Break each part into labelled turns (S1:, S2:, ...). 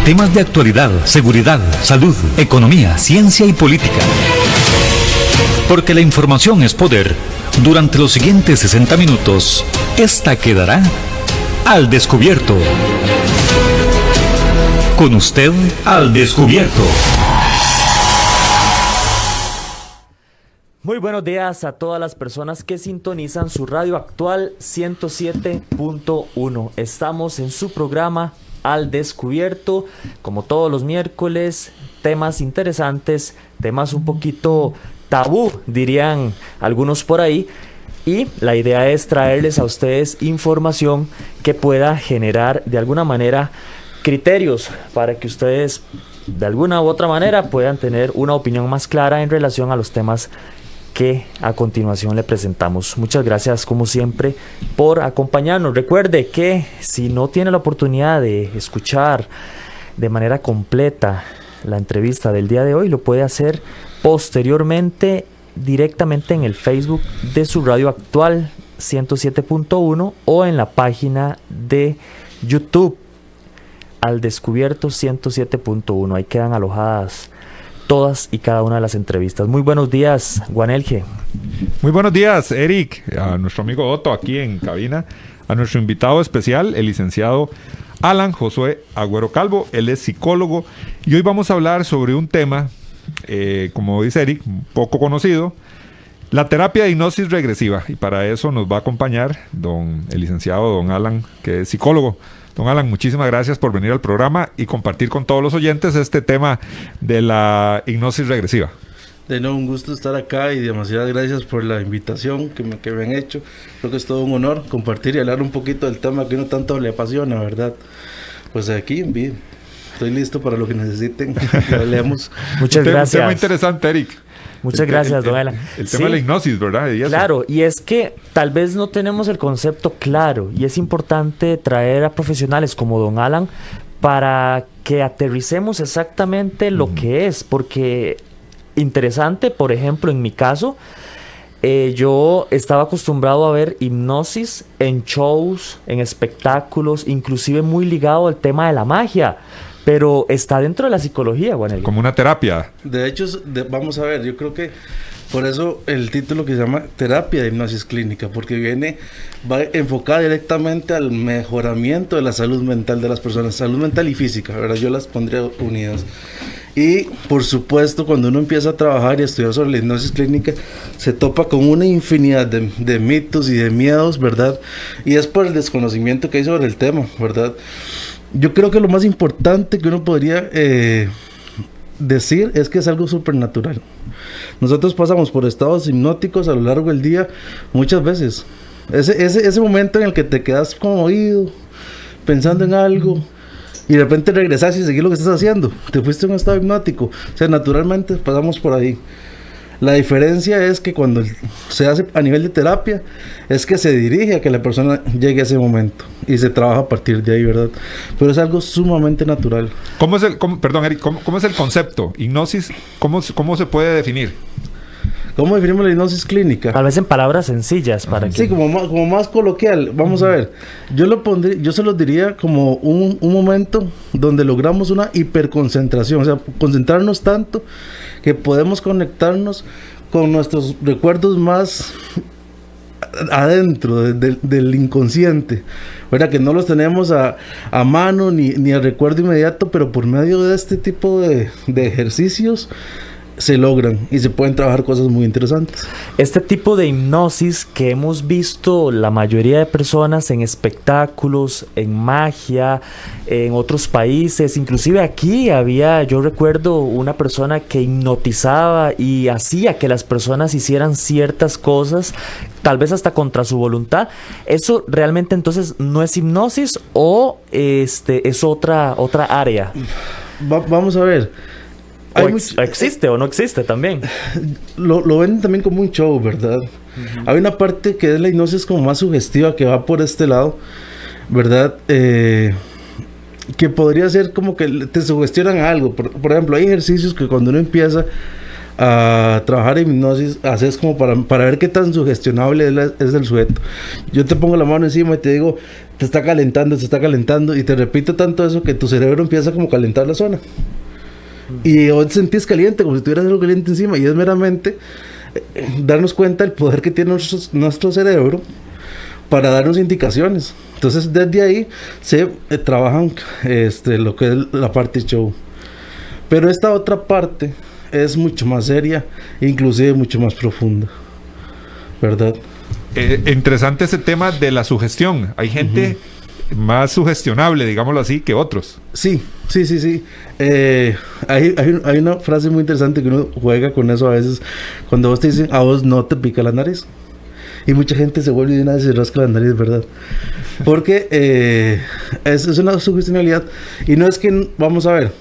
S1: Temas de actualidad, seguridad, salud, economía, ciencia y política. Porque la información es poder. Durante los siguientes 60 minutos, esta quedará al descubierto. Con usted, al descubierto.
S2: Muy buenos días a todas las personas que sintonizan su radio actual 107.1. Estamos en su programa Al Descubierto, como todos los miércoles, temas interesantes, temas un poquito tabú, dirían algunos por ahí. Y la idea es traerles a ustedes información que pueda generar de alguna manera criterios para que ustedes de alguna u otra manera puedan tener una opinión más clara en relación a los temas que a continuación le presentamos. Muchas gracias como siempre por acompañarnos. Recuerde que si no tiene la oportunidad de escuchar de manera completa la entrevista del día de hoy, lo puede hacer posteriormente directamente en el Facebook de su radio actual 107.1 o en la página de YouTube Al Descubierto 107.1. Ahí quedan alojadas todas y cada una de las entrevistas. Muy buenos días, Guanelje.
S3: Muy buenos días, Eric, a nuestro amigo Otto aquí en cabina, a nuestro invitado especial, el licenciado Alan Josué Agüero Calvo. Él es psicólogo y hoy vamos a hablar sobre un tema, como dice Eric, poco conocido, la terapia de hipnosis regresiva. Y para eso nos va a acompañar el licenciado don Alan, que es psicólogo. Don Alan, muchísimas gracias por venir al programa y compartir con todos los oyentes este tema de la hipnosis regresiva.
S4: De nuevo, un gusto estar acá y demasiadas gracias por la invitación que me han hecho. Creo que es todo un honor compartir y hablar un poquito del tema que uno tanto le apasiona, ¿verdad? Pues aquí, bien, estoy listo para lo que necesiten. Leemos.
S2: Muchas gracias.
S3: Un tema interesante, Eric.
S2: Muchas gracias, don Alan.
S3: El tema de la hipnosis, ¿verdad?
S2: Claro, y es que tal vez no tenemos el concepto claro y es importante traer a profesionales como don Alan para que aterricemos exactamente lo que es, porque interesante, por ejemplo, en mi caso, yo estaba acostumbrado a ver hipnosis en shows, en espectáculos, inclusive muy ligado al tema de la magia. Pero está dentro de la psicología, Juanel.
S3: Como una terapia.
S4: De hecho, vamos a ver, yo creo que por eso el título que se llama Terapia de Hipnosis Clínica, porque va enfocada directamente al mejoramiento de la salud mental de las personas, salud mental y física, ¿verdad? Yo las pondría unidas. Y por supuesto, cuando uno empieza a trabajar y a estudiar sobre la hipnosis clínica, se topa con una infinidad de mitos y de miedos, ¿verdad? Y es por el desconocimiento que hay sobre el tema, ¿verdad? Yo creo que lo más importante que uno podría decir es que es algo supernatural. Nosotros pasamos por estados hipnóticos a lo largo del día muchas veces. Ese momento en el que te quedas conmovido, pensando en algo, y de repente regresas y seguís lo que estás haciendo. Te fuiste a un estado hipnótico. O sea, naturalmente pasamos por ahí. La diferencia es que cuando se hace a nivel de terapia, es que se dirige a que la persona llegue a ese momento y se trabaja a partir de ahí, ¿verdad? Pero es algo sumamente natural.
S3: Perdón, Eric, ¿cómo es el concepto? Hipnosis, ¿cómo se puede definir?
S4: ¿Cómo definimos la hipnosis clínica?
S2: Tal vez en palabras sencillas para que...
S4: Sí, como más coloquial. Vamos a ver. Yo se los diría como un momento donde logramos una hiperconcentración. O sea, concentrarnos tanto que podemos conectarnos con nuestros recuerdos más adentro del inconsciente, ¿verdad? Que no los tenemos a mano ni a recuerdo inmediato, pero por medio de este tipo de ejercicios se logran y se pueden trabajar cosas muy interesantes.
S2: Este tipo de hipnosis que hemos visto la mayoría de personas en espectáculos, en magia, en otros países, inclusive aquí yo recuerdo una persona que hipnotizaba y hacía que las personas hicieran ciertas cosas, tal vez hasta contra su voluntad. ¿Eso realmente entonces no es hipnosis o es otra área?
S4: Vamos a ver.
S2: ¿Existe o no existe también?
S4: Lo ven también como un show, ¿verdad? Hay una parte que es la hipnosis como más sugestiva que va por este lado, ¿verdad? Que podría ser como que te sugestionan algo. Por ejemplo, hay ejercicios que cuando uno empieza a trabajar en hipnosis, haces como para ver qué tan sugestionable es el sujeto. Yo te pongo la mano encima y te digo, te está calentando, y te repito tanto eso que tu cerebro empieza como a calentar la zona. Y vos te sentís caliente, como si tuvieras algo caliente encima, y es meramente darnos cuenta del poder que tiene nuestro cerebro para darnos indicaciones. Entonces desde ahí se trabajan lo que es la parte show. Pero esta otra parte es mucho más seria, inclusive mucho más profunda, ¿verdad?
S3: Interesante ese tema de la sugestión. Hay gente más sugestionable, digámoslo así, que otros.
S4: Sí. Hay una frase muy interesante que uno juega con eso a veces, cuando vos te dicen, a vos no te pica la nariz. Y mucha gente se vuelve y de una vez se rasca la nariz, ¿verdad? Porque es una sugestionalidad. Y no es que, vamos a ver,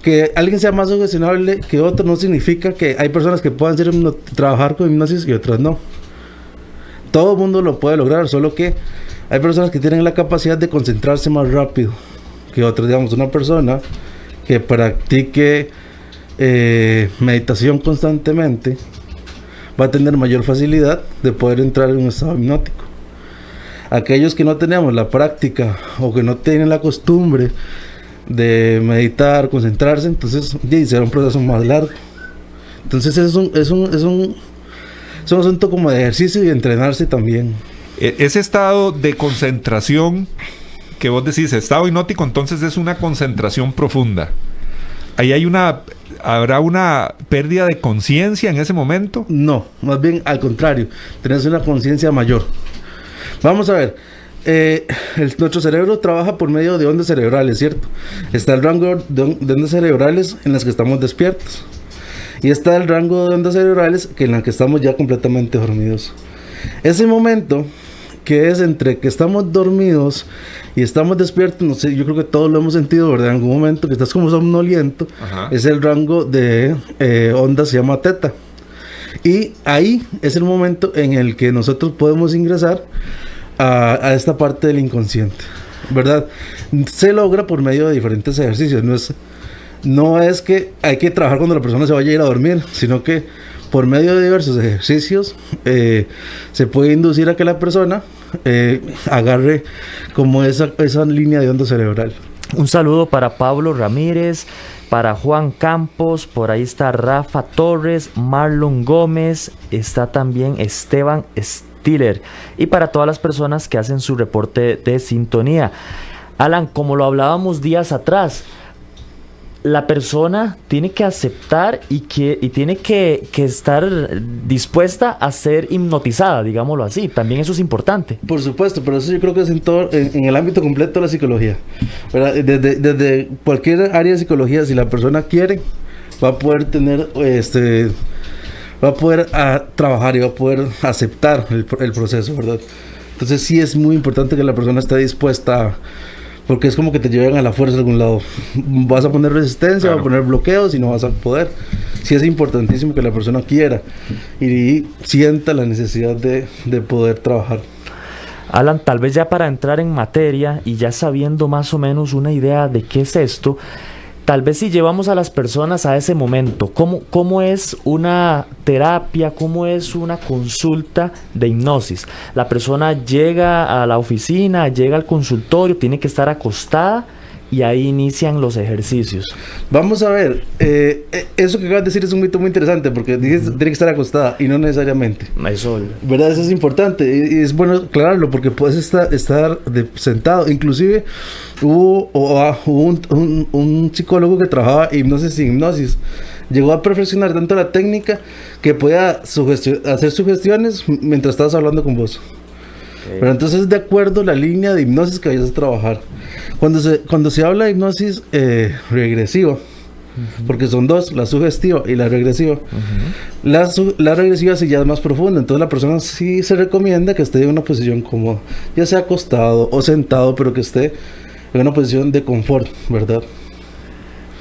S4: que alguien sea más sugestionable que otro no significa que hay personas que puedan trabajar con hipnosis y otras no. Todo el mundo lo puede lograr, solo que hay personas que tienen la capacidad de concentrarse más rápido que otros. Digamos, una persona que practique meditación constantemente va a tener mayor facilidad de poder entrar en un estado hipnótico. Aquellos que no tenemos la práctica o que no tienen la costumbre de meditar, concentrarse, entonces será un proceso más largo. Entonces es un asunto como de ejercicio y entrenarse también.
S3: Ese estado de concentración que vos decís, estado hipnótico, entonces es una concentración profunda. Ahí ¿habrá una pérdida de conciencia en ese momento?
S4: No, más bien al contrario, tenés una conciencia mayor. Vamos a ver, nuestro cerebro trabaja por medio de ondas cerebrales, ¿cierto? Está el rango de ondas cerebrales en las que estamos despiertos. Y está el rango de ondas cerebrales en las que estamos ya completamente dormidos. Ese momento que es entre que estamos dormidos y estamos despiertos, no sé, yo creo que todos lo hemos sentido, ¿verdad? En algún momento que estás como somnoliento, es el rango de ondas, se llama teta. Y ahí es el momento en el que nosotros podemos ingresar a esta parte del inconsciente, ¿verdad? Se logra por medio de diferentes ejercicios. No es que hay que trabajar cuando la persona se vaya a ir a dormir, sino que por medio de diversos ejercicios se puede inducir a que la persona agarre como esa línea de onda cerebral.
S2: Un saludo para Pablo Ramírez, para Juan Campos, por ahí está Rafa Torres, Marlon Gómez, está también Esteban Stiller, y para todas las personas que hacen su reporte de sintonía. Alan, como lo hablábamos días atrás, la persona tiene que aceptar y tiene que estar dispuesta a ser hipnotizada, digámoslo así. También eso es importante.
S4: Por supuesto, pero eso yo creo que es en el ámbito completo de la psicología, ¿verdad? Desde cualquier área de psicología, si la persona quiere, va a poder tener, va a poder trabajar y va a poder aceptar el proceso, ¿verdad? Entonces sí es muy importante que la persona esté dispuesta porque es como que te llevan a la fuerza a algún lado. Vas a poner resistencia, vas a poner bloqueos y no vas a poder. Sí es importantísimo que la persona quiera y sienta la necesidad de poder trabajar.
S2: Alan, tal vez ya para entrar en materia y ya sabiendo más o menos una idea de qué es esto, tal vez si llevamos a las personas a ese momento, ¿cómo es una terapia, cómo es una consulta de hipnosis? La persona llega a la oficina, llega al consultorio, tiene que estar acostada y ahí inician los ejercicios.
S4: Vamos a ver, eso que acabas de decir es un mito muy interesante porque dices tiene que estar acostada y no necesariamente.
S2: Eso,
S4: ¿verdad? Eso es importante y es bueno aclararlo porque puedes estar sentado. Inclusive hubo un psicólogo que trabajaba hipnosis sin hipnosis. Llegó a perfeccionar tanto la técnica que podía hacer sugestiones mientras estabas hablando con vos. Pero entonces de acuerdo a la línea de hipnosis que vayas a trabajar. Cuando se habla de hipnosis regresiva, porque son dos, la sugestiva y la regresiva. La regresiva sí ya es más profunda, entonces la persona sí se recomienda que esté en una posición cómoda, ya sea acostado o sentado, pero que esté en una posición de confort, ¿verdad?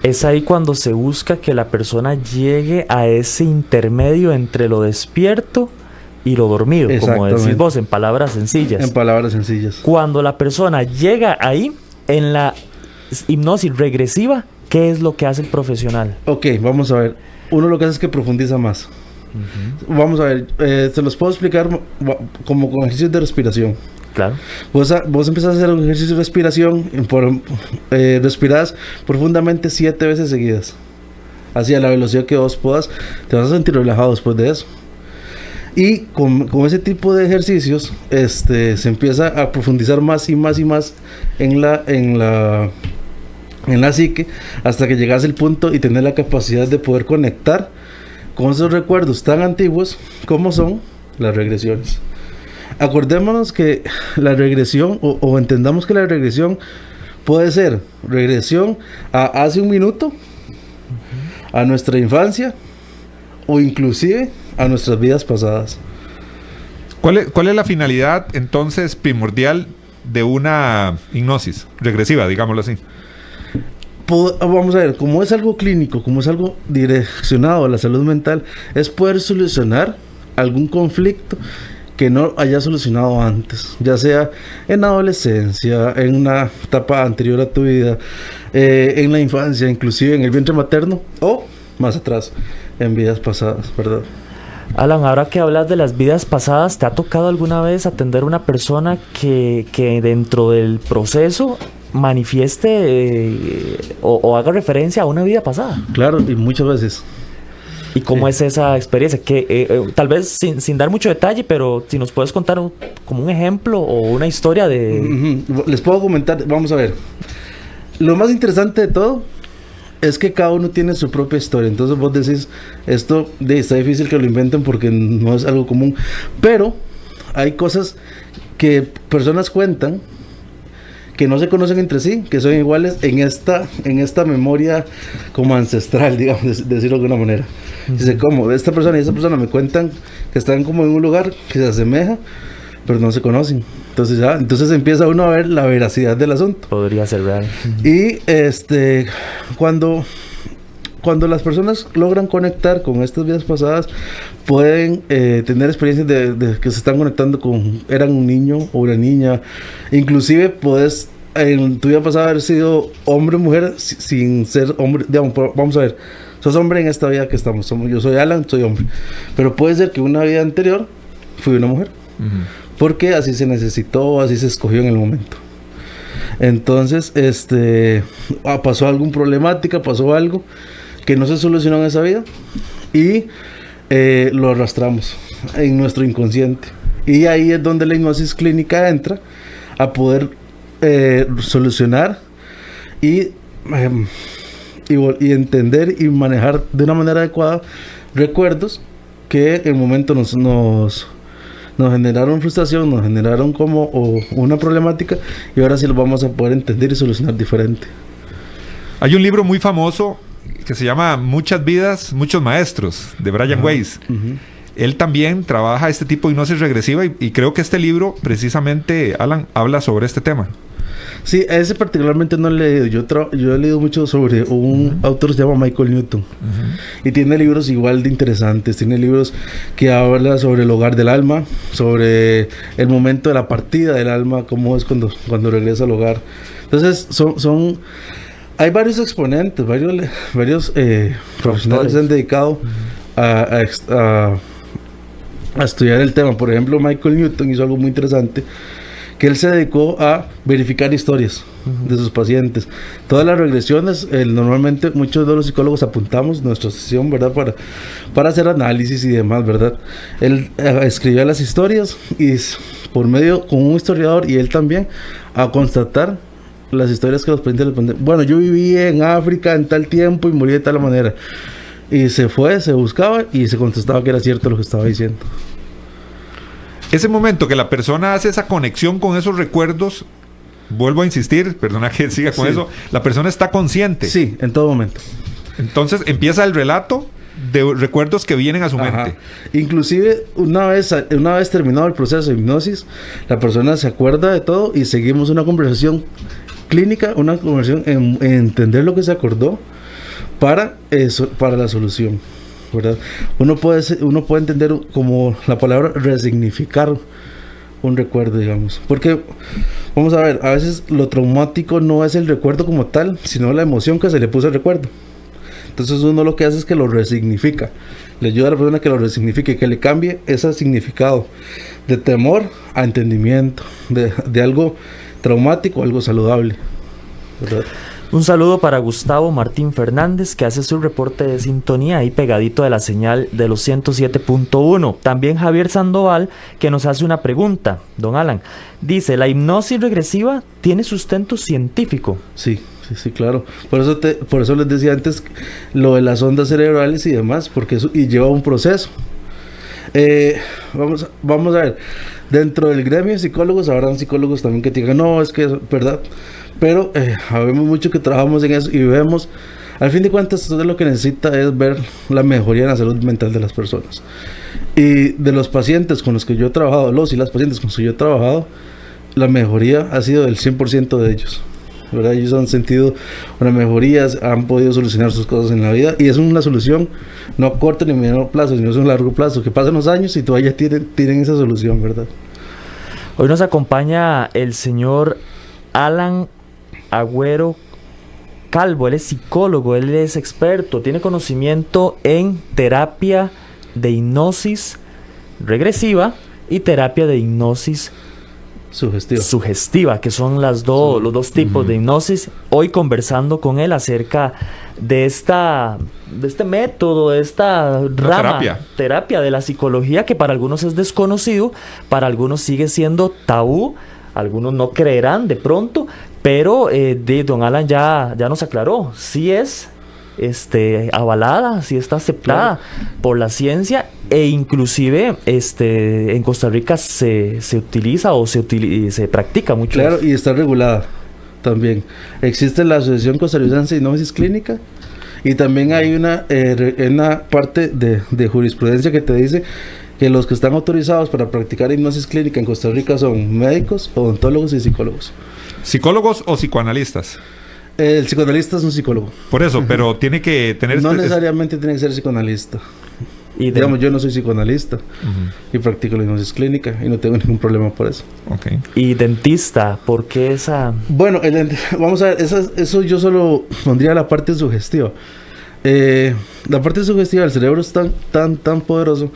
S2: Es ahí cuando se busca que la persona llegue a ese intermedio entre lo despierto y lo dormido, como decís vos, en palabras sencillas.
S4: En palabras sencillas.
S2: Cuando la persona llega ahí, en la hipnosis regresiva, ¿Qué es lo que hace el profesional?
S4: Ok, vamos a ver. Uno lo que hace es que profundiza más. Vamos a ver, te los puedo explicar como con ejercicios de respiración.
S2: Claro.
S4: Vos empezás a hacer un ejercicio de respiración, respirás profundamente 7 veces seguidas. Así a la velocidad que vos puedas, te vas a sentir relajado después de eso. Y con ese tipo de ejercicios, se empieza a profundizar más y más y más en la psique, hasta que llegas al punto y tenés la capacidad de poder conectar con esos recuerdos tan antiguos como son las regresiones. Acordémonos que la regresión, o entendamos que la regresión puede ser regresión a hace un minuto, a nuestra infancia, o inclusive a nuestras vidas pasadas.
S3: ¿Cuál es la finalidad entonces primordial de una hipnosis regresiva, digámoslo así?
S4: Vamos a ver, como es algo clínico, como es algo direccionado a la salud mental, es poder solucionar algún conflicto que no haya solucionado antes, ya sea en la adolescencia, en una etapa anterior a tu vida, en la infancia, inclusive en el vientre materno, o más atrás, en vidas pasadas, ¿verdad?
S2: Alan, ahora que hablas de las vidas pasadas, ¿te ha tocado alguna vez atender a una persona que dentro del proceso manifieste o haga referencia a una vida pasada?
S4: Claro, y muchas veces.
S2: ¿Y cómo es esa experiencia? Que tal vez sin dar mucho detalle, pero si nos puedes contar como un ejemplo o una historia de...
S4: Les puedo comentar, vamos a ver. Lo más interesante de todo es que cada uno tiene su propia historia. Entonces vos decís, esto está difícil que lo inventen porque no es algo común. Pero hay cosas que personas cuentan que no se conocen entre sí, que son iguales en esta memoria como ancestral, digamos, decirlo de alguna manera. Dice, ¿cómo? Esta persona y esta persona me cuentan que están como en un lugar que se asemeja, pero no se conocen. Entonces empieza uno a ver la veracidad del asunto.
S2: Podría ser real.
S4: Y cuando las personas logran conectar con estas vidas pasadas, pueden tener experiencias de que se están conectando eran un niño o una niña. Inclusive puedes en tu vida pasada haber sido hombre o mujer sin ser hombre. Digamos, vamos a ver, sos hombre en esta vida que estamos. Yo soy Alan, soy hombre. Pero puede ser que una vida anterior fui una mujer. Porque así se necesitó, así se escogió en el momento. Entonces, pasó alguna problemática, pasó algo que no se solucionó en esa vida y lo arrastramos en nuestro inconsciente. Y ahí es donde la hipnosis clínica entra a poder solucionar y entender y manejar de una manera adecuada recuerdos que en el momento nos generaron frustración, nos generaron como una problemática, y ahora sí lo vamos a poder entender y solucionar diferente.
S3: Hay un libro muy famoso que se llama Muchas vidas, muchos maestros, de Brian Weiss. Él también trabaja este tipo de hipnosis regresiva y creo que este libro, precisamente, Alan, habla sobre este tema.
S4: Sí, ese particularmente no lo he leído. Yo he leído mucho sobre un autor que se llama Michael Newton. Y tiene libros igual de interesantes. Tiene libros que habla sobre el hogar del alma, sobre el momento de la partida del alma, cómo es cuando regresa al hogar. Entonces, hay varios exponentes, varios profesionales que se han dedicado a estudiar el tema. Por ejemplo, Michael Newton hizo algo muy interesante, que él se dedicó a verificar historias de sus pacientes. Todas las regresiones, normalmente muchos de los psicólogos apuntamos nuestra sesión, ¿verdad? Para hacer análisis y demás, ¿verdad? Él escribía las historias y por medio, con un historiador y él también, a constatar las historias que los pacientes le ponían. Bueno, yo viví en África en tal tiempo y morí de tal manera. Y se buscaba y se contestaba que era cierto lo que estaba diciendo.
S3: Ese momento que la persona hace esa conexión con esos recuerdos, vuelvo a insistir, perdona que siga con eso, la persona está consciente.
S4: Sí, en todo momento.
S3: Entonces empieza el relato de recuerdos que vienen a su mente.
S4: Inclusive una vez terminado el proceso de hipnosis, la persona se acuerda de todo y seguimos una conversación clínica, una conversación en entender lo que se acordó para la solución, ¿verdad? Uno puede entender como la palabra resignificar un recuerdo, digamos. Porque, vamos a ver, a veces lo traumático no es el recuerdo como tal, sino la emoción que se le puso al recuerdo. Entonces uno lo que hace es que lo resignifica. Le ayuda a la persona que lo resignifique, que le cambie ese significado de temor a entendimiento, de algo traumático a algo saludable, ¿verdad?
S2: Un saludo para Gustavo Martín Fernández, que hace su reporte de sintonía ahí pegadito de la señal de los 107.1. También Javier Sandoval, que nos hace una pregunta, don Alan. Dice, ¿la hipnosis regresiva tiene sustento científico?
S4: Sí, claro. Por eso les decía antes lo de las ondas cerebrales y demás, porque eso y lleva un proceso. Vamos a ver, dentro del gremio de psicólogos habrán psicólogos también que digan, no, es que es verdad. Pero sabemos mucho que trabajamos en eso y vemos, al fin de cuentas, todo lo que necesita es ver la mejoría en la salud mental de las personas. Y de los pacientes con los que yo he trabajado, las pacientes con los que yo he trabajado, la mejoría ha sido del 100% de ellos, ¿verdad? Ellos han sentido una mejoría, han podido solucionar sus cosas en la vida y es una solución no a corto ni a mediano plazo, sino es un largo plazo, que pasan los años y todavía tienen esa solución, ¿verdad?
S2: Hoy nos acompaña el señor Alan Agüero Calvo. Él es psicólogo, él es experto, tiene conocimiento en terapia de hipnosis regresiva y terapia de hipnosis sugestiva, que son los dos tipos de hipnosis. Hoy conversando con él acerca de este método, de esta rama, terapia de la psicología, que para algunos es desconocido, para algunos sigue siendo tabú, algunos no creerán de pronto, pero don Alan ya nos aclaró, sí es avalada, sí está aceptada por la ciencia, e inclusive en Costa Rica se utiliza o se practica mucho.
S4: Claro, y está regulada también. Existe la Asociación Costarricense de Hipnosis Clínica y también hay una parte de jurisprudencia que te dice que los que están autorizados para practicar hipnosis clínica en Costa Rica son médicos, odontólogos y psicólogos.
S3: ¿Psicólogos o psicoanalistas?
S4: El psicoanalista es un psicólogo.
S3: Por eso, pero tiene que tener...
S4: No necesariamente tiene que ser psicoanalista. Digamos, yo no soy psicoanalista y practico la hipnosis clínica y no tengo ningún problema por eso.
S3: Okay.
S2: ¿Y dentista? ¿Por qué esa...?
S4: Bueno, vamos a ver, eso yo solo pondría la parte sugestiva. La parte sugestiva del cerebro es tan poderoso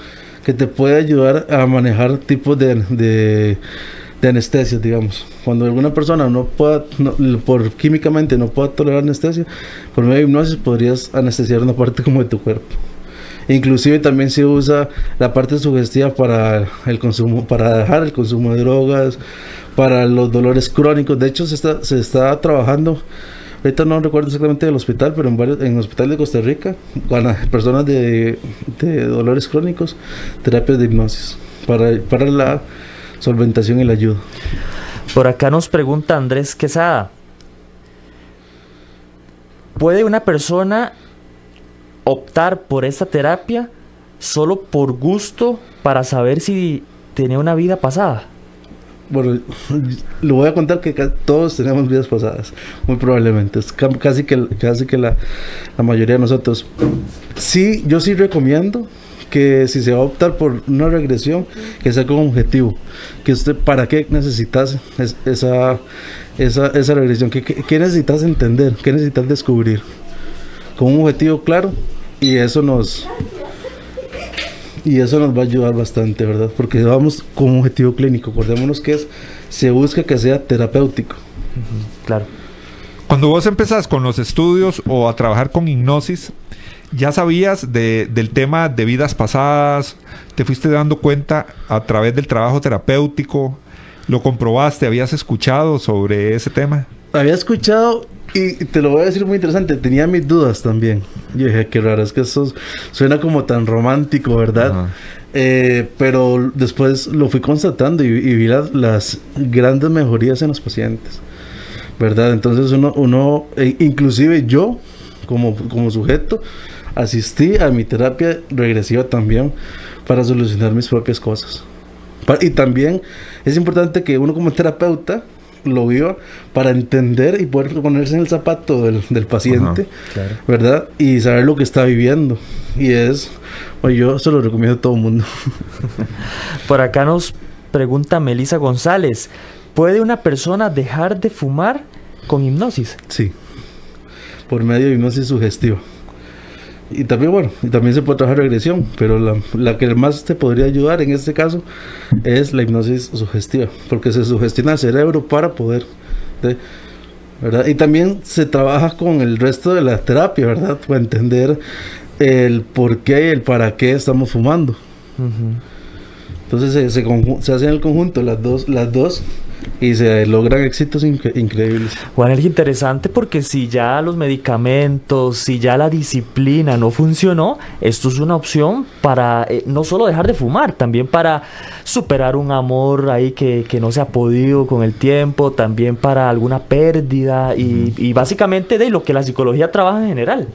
S4: que te puede ayudar a manejar tipos de anestesia, digamos. Cuando alguna persona por químicamente no pueda tolerar anestesia, por medio de hipnosis podrías anestesiar una parte como de tu cuerpo. Inclusive también se usa la parte sugestiva para el consumo, para dejar el consumo de drogas, para los dolores crónicos. De hecho, se está trabajando, ahorita no recuerdo exactamente del hospital, pero en hospitales de Costa Rica, con personas de dolores crónicos, terapias de hipnosis para la solventación y la ayuda.
S2: Por acá nos pregunta Andrés Quesada, ¿puede una persona optar por esta terapia solo por gusto para saber si tenía una vida pasada?
S4: Bueno, le voy a contar que todos tenemos vidas pasadas, muy probablemente, es casi que la mayoría de nosotros. Sí, yo sí recomiendo que si se va a optar por una regresión, que sea con objetivo, que usted, ¿para qué necesitas esa regresión? ¿Qué necesitas entender? ¿Qué necesitas descubrir? Con un objetivo claro, y eso nos va a ayudar bastante, ¿verdad? Porque vamos con un objetivo clínico. Acordémonos que se busca que sea terapéutico.
S2: Claro.
S3: Cuando vos empezás con los estudios o a trabajar con hipnosis, ¿ya sabías del tema de vidas pasadas? ¿Te fuiste dando cuenta a través del trabajo terapéutico? ¿Lo comprobaste? ¿Habías escuchado sobre ese tema?
S4: Había escuchado y te lo voy a decir muy interesante. Tenía mis dudas también. Yo dije, qué raro, es que eso suena como tan romántico, ¿verdad? Pero después lo fui constatando y vi las grandes mejorías en los pacientes, ¿verdad? Entonces uno inclusive yo, como sujeto, asistí a mi terapia regresiva también para solucionar mis propias cosas. Y también es importante que uno como terapeuta lo viva para entender y poder ponerse en el zapato del paciente,
S2: claro,
S4: ¿verdad? Y saber lo que está viviendo. Y yo se lo recomiendo a todo el mundo.
S2: Por acá nos pregunta Melissa González. ¿Puede una persona dejar de fumar con hipnosis?
S4: Sí, por medio de hipnosis sugestiva. Y también, bueno, y también se puede trabajar regresión, pero la que más te podría ayudar en este caso es la hipnosis sugestiva, porque se sugestiona el cerebro para poder, ¿verdad? Y también se trabaja con el resto de la terapia, ¿verdad? Para entender el por qué y el para qué estamos fumando. Entonces se hacen en el conjunto las dos y se logran éxitos increíbles.
S2: Juan, es interesante porque si ya los medicamentos, si ya la disciplina no funcionó, esto es una opción para no solo dejar de fumar, también para superar un amor ahí que no se ha podido con el tiempo, también para alguna pérdida y básicamente de lo que la psicología trabaja en general.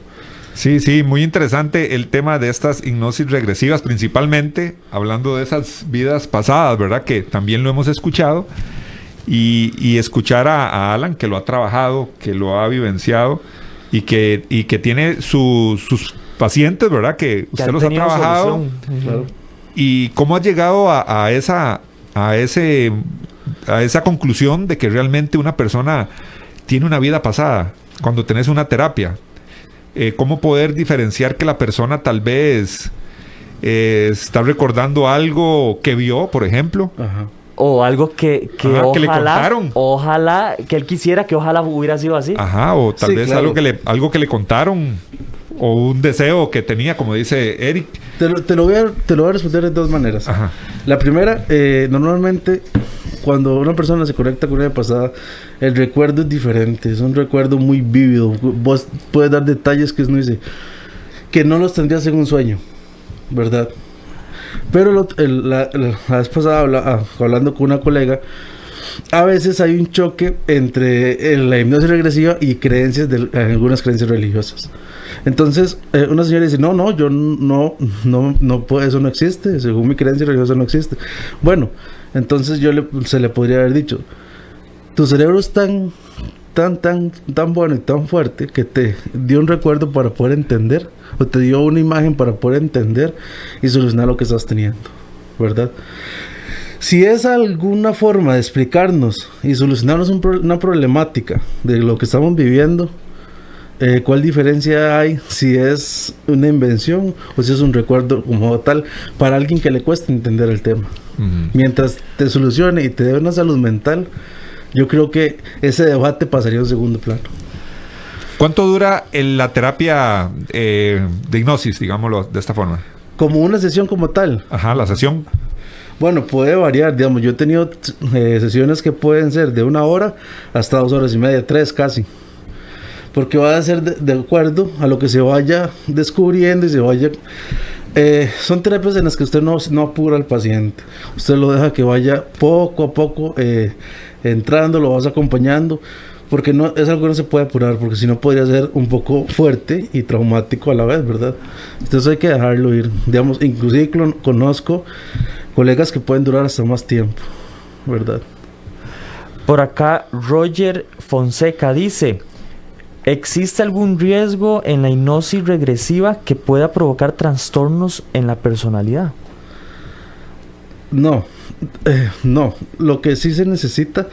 S3: Sí, sí, muy interesante el tema de estas hipnosis regresivas, principalmente hablando de esas vidas pasadas, ¿verdad? Que también lo hemos escuchado. Y escuchar a Alan, que lo ha trabajado, que lo ha vivenciado y que tiene sus pacientes, ¿verdad? Que usted los ha trabajado.
S2: Claro.
S3: Y cómo ha llegado a esa conclusión de que realmente una persona tiene una vida pasada cuando tenés una terapia. Cómo poder diferenciar que la persona tal vez está recordando algo que vio, por ejemplo.
S4: Ajá.
S2: O algo que
S3: Ajá, que le contaron.
S2: Ojalá, que él quisiera que ojalá hubiera sido así.
S3: Ajá, o tal
S4: Sí,
S3: vez
S4: claro.
S3: algo que le contaron, o un deseo que tenía, como dice Eric.
S4: Te lo voy a responder de dos maneras.
S3: Ajá.
S4: La primera, normalmente cuando una persona se conecta con una pasada, el recuerdo es diferente, es un recuerdo muy vívido. Vos puedes dar detalles que uno dice que no los tendrías en un sueño, ¿verdad? Pero la vez pasada hablando con una colega, a veces hay un choque entre la hipnosis regresiva y creencias algunas creencias religiosas. Entonces, una señora dice, no, yo no puedo, eso no existe, según mi creencia religiosa no existe. Bueno, entonces se le podría haber dicho, tu cerebro es tan bueno y tan fuerte que te dio un recuerdo para poder entender, o te dio una imagen para poder entender y solucionar lo que estás teniendo, ¿verdad? Si es alguna forma de explicarnos y solucionarnos una problemática de lo que estamos viviendo, ¿cuál diferencia hay si es una invención o si es un recuerdo como tal para alguien que le cuesta entender el tema? Mientras te solucione y te dé una salud mental, yo creo que ese debate pasaría a un segundo plano.
S3: ¿Cuánto dura la terapia de hipnosis, digámoslo de esta forma?
S4: Como una sesión como tal.
S3: Ajá, la sesión.
S4: Bueno, puede variar, digamos, yo he tenido sesiones que pueden ser de 1 hora hasta 2 horas y media, 3 casi. Porque va a ser de acuerdo a lo que se vaya descubriendo y se vaya... son terapias en las que usted no apura al paciente. Usted lo deja que vaya poco a poco entrando, lo vas acompañando. Porque no es algo que no se puede apurar, porque si no podría ser un poco fuerte y traumático a la vez, ¿verdad? Entonces hay que dejarlo ir. Digamos, inclusive conozco colegas que pueden durar hasta más tiempo, ¿verdad?
S2: Por acá, Roger Fonseca dice... ¿Existe algún riesgo en la hipnosis regresiva que pueda provocar trastornos en la personalidad?
S4: No. Lo que sí se necesita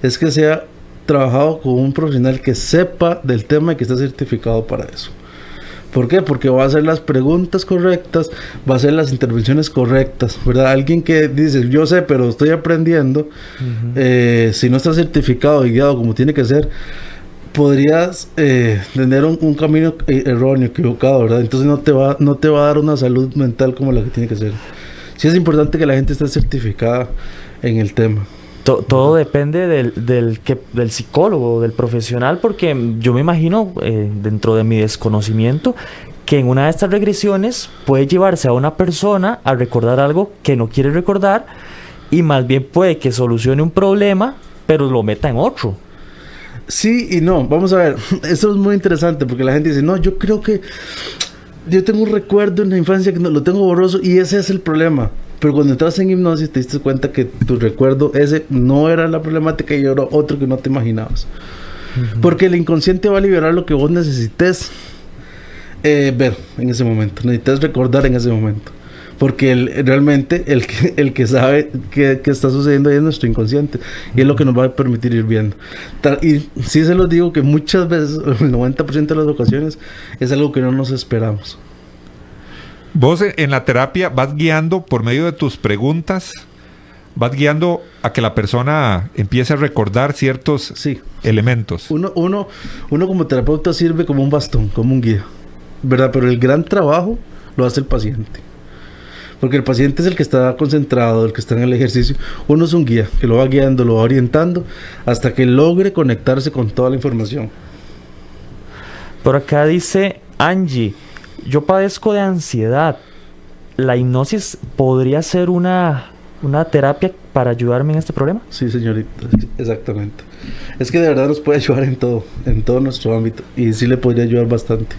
S4: es que sea trabajado con un profesional que sepa del tema y que esté certificado para eso. ¿Por qué? Porque va a hacer las preguntas correctas, va a hacer las intervenciones correctas, ¿verdad? Alguien que dice, yo sé, pero estoy aprendiendo, si no está certificado y guiado como tiene que ser, podrías tener un camino erróneo, equivocado, ¿verdad? Entonces no te va a dar una salud mental como la que tiene que ser. Sí es importante que la gente esté certificada en el tema.
S2: Todo depende del psicólogo, del profesional, porque yo me imagino, dentro de mi desconocimiento, que en una de estas regresiones puede llevarse a una persona a recordar algo que no quiere recordar y más bien puede que solucione un problema, pero lo meta en otro.
S4: Sí y no, vamos a ver, esto es muy interesante porque la gente dice, no, yo creo que yo tengo un recuerdo en la infancia que lo tengo borroso y ese es el problema. Pero cuando entras en hipnosis te diste cuenta que tu recuerdo ese no era la problemática y era otro que no te imaginabas. Porque el inconsciente va a liberar lo que vos necesites ver en ese momento, necesitas recordar en ese momento. porque realmente el que sabe qué está sucediendo ahí es nuestro inconsciente, y es lo que nos va a permitir ir viendo. Y sí se los digo que muchas veces, el 90% de las ocasiones, es algo que no nos esperamos.
S3: Vos en la terapia vas guiando por medio de tus preguntas, vas guiando a que la persona empiece a recordar ciertos elementos.
S4: Uno como terapeuta sirve como un bastón, como un guía, ¿verdad? Pero el gran trabajo lo hace el paciente. Porque el paciente es el que está concentrado, el que está en el ejercicio. Uno es un guía, que lo va guiando, lo va orientando, hasta que logre conectarse con toda la información.
S2: Por acá dice Angie, yo padezco de ansiedad. ¿La hipnosis podría ser una terapia para ayudarme en este problema?
S4: Sí, señorita, exactamente. Es que de verdad nos puede ayudar en todo nuestro ámbito, y sí le podría ayudar bastante.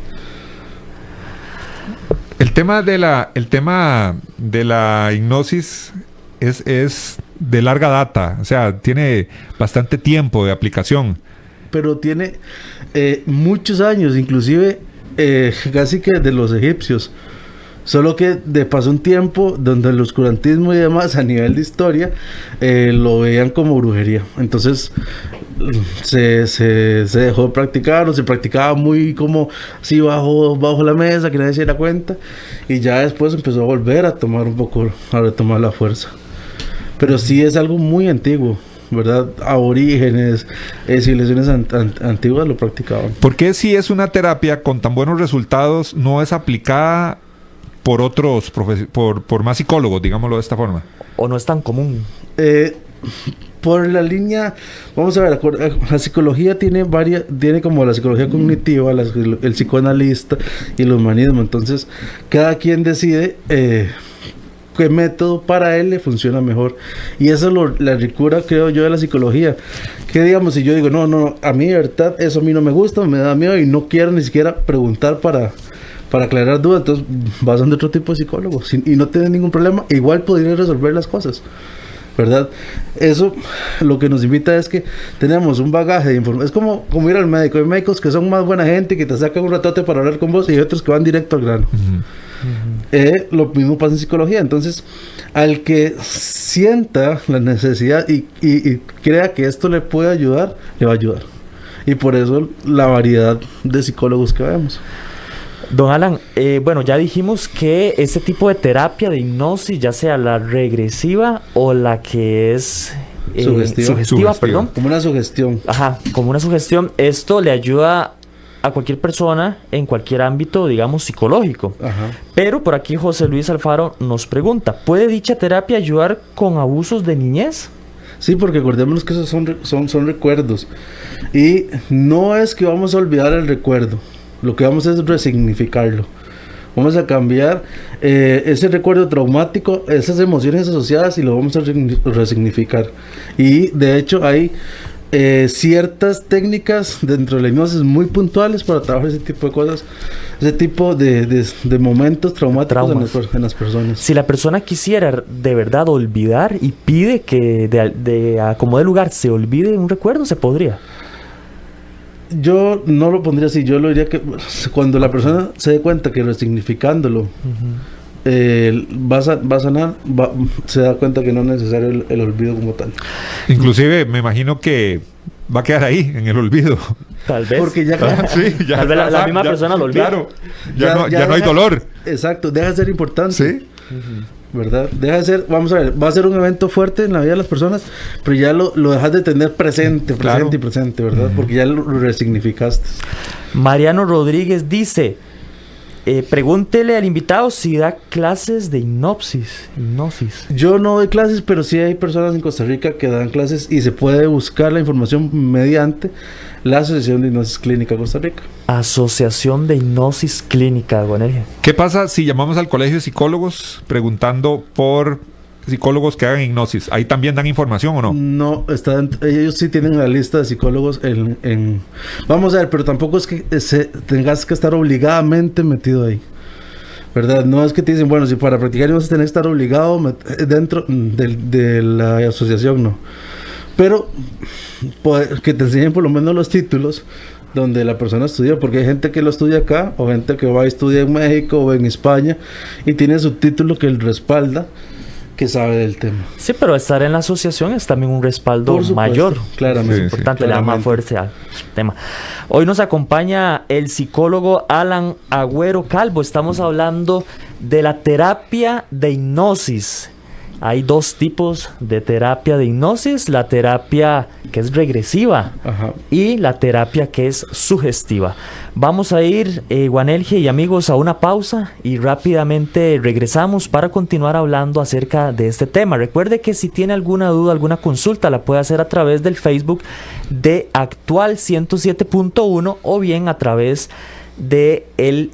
S3: El tema de la hipnosis es de larga data, o sea, tiene bastante tiempo de aplicación.
S4: Pero tiene muchos años, inclusive casi que de los egipcios. Solo que pasó un tiempo donde el oscurantismo y demás a nivel de historia lo veían como brujería. Entonces se dejó de practicar, o se practicaba muy como así bajo la mesa, que nadie se diera cuenta, y ya después empezó a volver a tomar a retomar la fuerza. Pero sí es algo muy antiguo, ¿verdad? Aborígenes, civilizaciones antiguas lo practicaban.
S3: ¿Por qué si es una terapia con tan buenos resultados no es aplicada por otros por más psicólogos, digámoslo de esta forma?
S2: ¿O no es tan común?
S4: Por la línea, vamos a ver, la psicología tiene como la psicología cognitiva, el psicoanalista y el humanismo. Entonces, cada quien decide qué método para él le funciona mejor. Y esa es la ricura, creo yo, de la psicología. Que digamos, si yo digo, no, a mí de verdad, eso a mí no me gusta, me da miedo y no quiero ni siquiera preguntar para aclarar dudas, entonces vas donde otro tipo de psicólogo y no tienes ningún problema, igual podrías resolver las cosas, ¿verdad? Eso lo que nos invita es que tenemos un bagaje de información. Es como ir al médico. Hay médicos que son más buena gente, que te sacan un ratote para hablar con vos, y hay otros que van directo al grano. Lo mismo pasa en psicología. Entonces, al que sienta la necesidad y crea que esto le puede ayudar, le va a ayudar. Y por eso la variedad de psicólogos que vemos.
S2: Don Alan, bueno, ya dijimos que este tipo de terapia de hipnosis, ya sea la regresiva o la que es sugestiva, perdón.
S4: Como una sugestión.
S2: Ajá, como una sugestión. Esto le ayuda a cualquier persona en cualquier ámbito, digamos, psicológico.
S4: Ajá.
S2: Pero por aquí José Luis Alfaro nos pregunta, ¿puede dicha terapia ayudar con abusos de niñez?
S4: Sí, porque acordémonos que esos son recuerdos. Y no es que vamos a olvidar el recuerdo. Lo que vamos a hacer es resignificarlo. Vamos a cambiar ese recuerdo traumático, esas emociones asociadas, y lo vamos a resignificar. Y de hecho hay ciertas técnicas dentro de la hipnosis muy puntuales para trabajar ese tipo de cosas, ese tipo de momentos traumáticos en las personas.
S2: Si la persona quisiera de verdad olvidar y pide que de como de lugar se olvide un recuerdo, ¿se podría?
S4: Yo no lo pondría así. Yo lo diría que cuando la persona se dé cuenta que resignificándolo va a sanar, se da cuenta que no es necesario el olvido como tal.
S3: Inclusive me imagino que va a quedar ahí en el olvido.
S2: Tal vez.
S4: Porque ya,
S3: sí, ya
S2: tal vez la misma persona lo olvida.
S3: Claro, ya no hay dolor.
S4: Exacto, deja de ser importante.
S3: Sí.
S4: ¿Verdad? Deja de ser, vamos a ver, va a ser un evento fuerte en la vida de las personas, pero ya lo dejas de tener presente, y presente, ¿verdad? Porque ya lo resignificaste.
S2: Mariano Rodríguez dice, pregúntele al invitado si da clases de hipnosis.
S4: Yo no doy clases, pero sí hay personas en Costa Rica que dan clases, y se puede buscar la información mediante la Asociación de Hipnosis Clínica Costa Rica.
S2: Asociación de Hipnosis Clínica, Guanelia.
S3: ¿Qué pasa si llamamos al colegio de psicólogos preguntando por psicólogos que hagan hipnosis? ¿Ahí también dan información o no?
S4: No, ellos sí tienen la lista de psicólogos Vamos a ver, pero tampoco es que tengas que estar obligadamente metido ahí, ¿verdad? No es que te dicen, bueno, si para practicar hipnosis tenés que estar obligado dentro de la asociación, no. Pero que te enseñen por lo menos los títulos, donde la persona estudia, porque hay gente que lo estudia acá, o gente que va a estudiar en México o en España, y tiene su título que él respalda, que sabe del tema.
S2: Sí, pero estar en la asociación es también un respaldo
S4: Por supuesto,
S2: mayor.
S4: claramente.
S2: Es
S3: Sí,
S2: importante,
S3: sí,
S2: le da más
S4: claramente.
S2: fuerza al tema. Hoy nos acompaña el psicólogo Alan Agüero Calvo. Estamos hablando de la terapia de hipnosis. Hay dos tipos de terapia de hipnosis: la terapia que es regresiva
S4: Ajá.
S2: y la terapia que es sugestiva. Vamos a ir, Juanelge y amigos, a una pausa y rápidamente regresamos para continuar hablando acerca de este tema. Recuerde que si tiene alguna duda, alguna consulta, la puede hacer a través del Facebook de Actual 107.1 o bien a través de el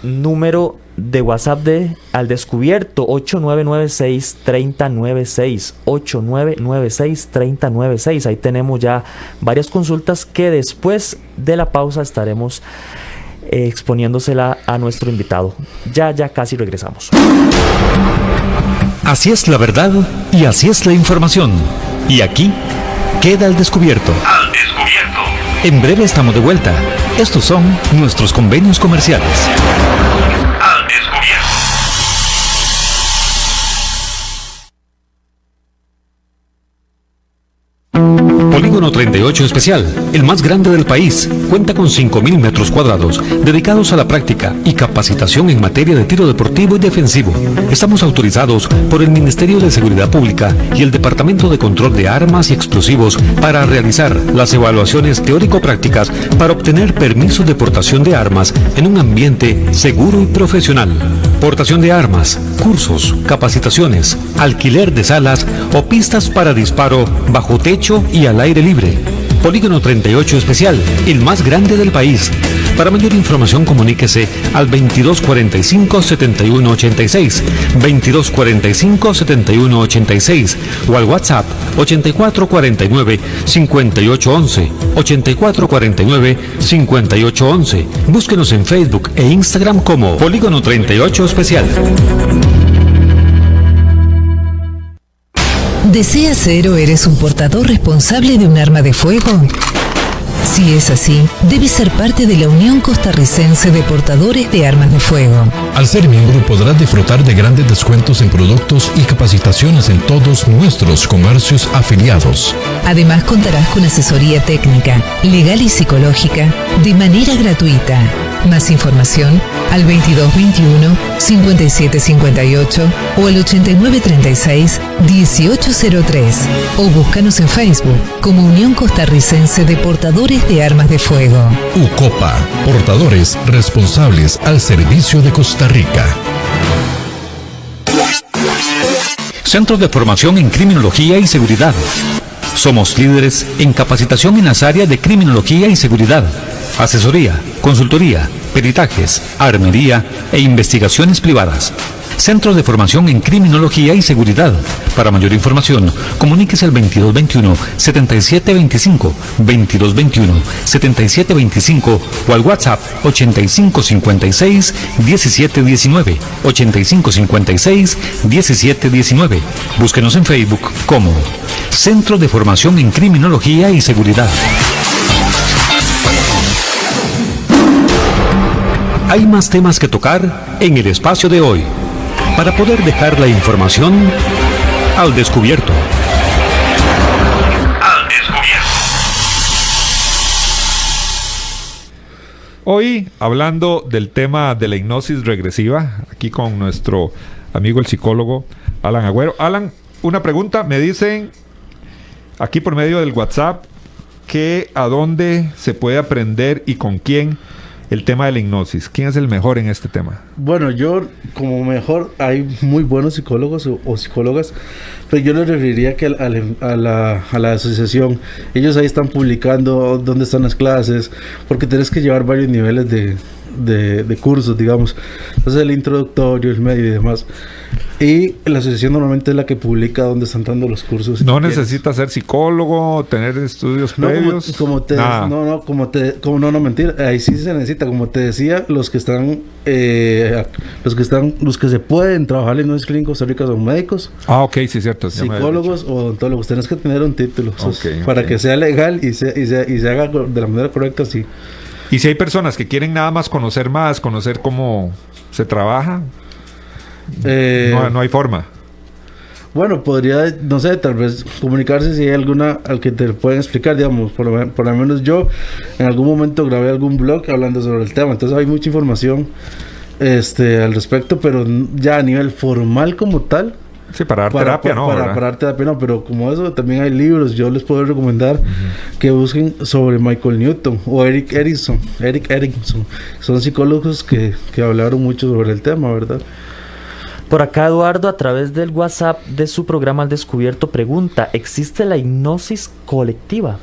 S2: número de WhatsApp de Al Descubierto 8996-3096 8996-3096. Ahí tenemos ya varias consultas que después de la pausa estaremos exponiéndosela a nuestro invitado. Ya casi regresamos.
S1: Así es la verdad y así es la información. Y aquí queda Al Descubierto.
S5: Al Descubierto.
S1: En breve estamos de vuelta. Estos son nuestros convenios comerciales.
S5: Al Descubierto.
S1: Polígono 38 Especial, el más grande del país, cuenta con 5.000 metros cuadrados dedicados a la práctica y capacitación en materia de tiro deportivo y defensivo. Estamos autorizados por el Ministerio de Seguridad Pública y el Departamento de Control de Armas y Explosivos para realizar las evaluaciones teórico-prácticas para obtener permisos de portación de armas en un ambiente seguro y profesional. Portación de armas, cursos, capacitaciones, alquiler de salas o pistas para disparo bajo techo y al aire libre. Polígono 38 Especial, el más grande del país. Para mayor información comuníquese al 2245-7186, 2245-7186 o al WhatsApp 8449-5811, 8449-5811. Búsquenos en Facebook e Instagram como Polígono 38 Especial.
S6: ¿Deseas ser o eres un portador responsable de un arma de fuego? Si es así, debes ser parte de la Unión Costarricense de Portadores de Armas de Fuego.
S7: Al ser miembro podrás disfrutar de grandes descuentos en productos y capacitaciones en todos nuestros comercios afiliados.
S6: Además contarás con asesoría técnica, legal y psicológica de manera gratuita. Más información al 2221-5758 o al 8936-1803 o búscanos en Facebook como Unión Costarricense de Portadores de Armas de Fuego.
S7: UCOPA, portadores responsables al servicio de Costa Rica.
S1: Centros de formación en criminología y seguridad. Somos líderes en capacitación en las áreas de criminología y seguridad, asesoría, consultoría, peritajes, armería e investigaciones privadas. Centros de formación en criminología y seguridad. Para mayor información, comuníquese al 2221-7725, 2221-7725 o al WhatsApp 8556-1719, 8556-1719. Búsquenos en Facebook como Centro de Formación en Criminología y Seguridad. Hay más temas que tocar en el espacio de hoy, para poder dejar la información al descubierto.
S5: Al Descubierto.
S3: Hoy, hablando del tema de la hipnosis regresiva, aquí con nuestro amigo el psicólogo Alan Agüero. Alan, una pregunta, me dicen aquí por medio del WhatsApp que a dónde se puede aprender y con quién el tema de la hipnosis. ¿Quién es el mejor en este tema?
S4: Bueno, yo como mejor, hay muy buenos psicólogos o psicólogas, pero yo les referiría que a la asociación. Ellos ahí están publicando dónde están las clases, porque tienes que llevar varios niveles de cursos, digamos. Entonces el introductorio, el medio y demás. Y la asociación normalmente es la que publica dónde están dando los cursos.
S3: No necesita ser psicólogo, tener estudios
S4: No,
S3: previos. Nada.
S4: No, mentira. Ahí sí se necesita, como te decía, los que se pueden trabajar en hipnosis clínica en Costa Rica son médicos,
S3: Ah, ok, sí, cierto. ya me habías
S4: psicólogos
S3: dicho.
S4: o odontólogos. Tenés que tener un título para
S3: ok.
S4: que sea legal y se haga de la manera correcta, sí.
S3: Y si hay personas que quieren nada más, conocer cómo se trabaja, no hay forma.
S4: Bueno, podría, no sé, tal vez comunicarse si hay alguna al que te pueden explicar, digamos, por lo menos yo en algún momento grabé algún blog hablando sobre el tema, entonces hay mucha información al respecto, pero ya a nivel formal como tal,
S3: Sí, para dar terapia, ¿no?
S4: para dar terapia no, pero como eso también hay libros, yo les puedo recomendar que busquen sobre Michael Newton o Eric Erickson, son psicólogos que hablaron mucho sobre el tema, ¿verdad?
S2: Por acá Eduardo, a través del WhatsApp de su programa Al Descubierto, pregunta: ¿existe la hipnosis colectiva?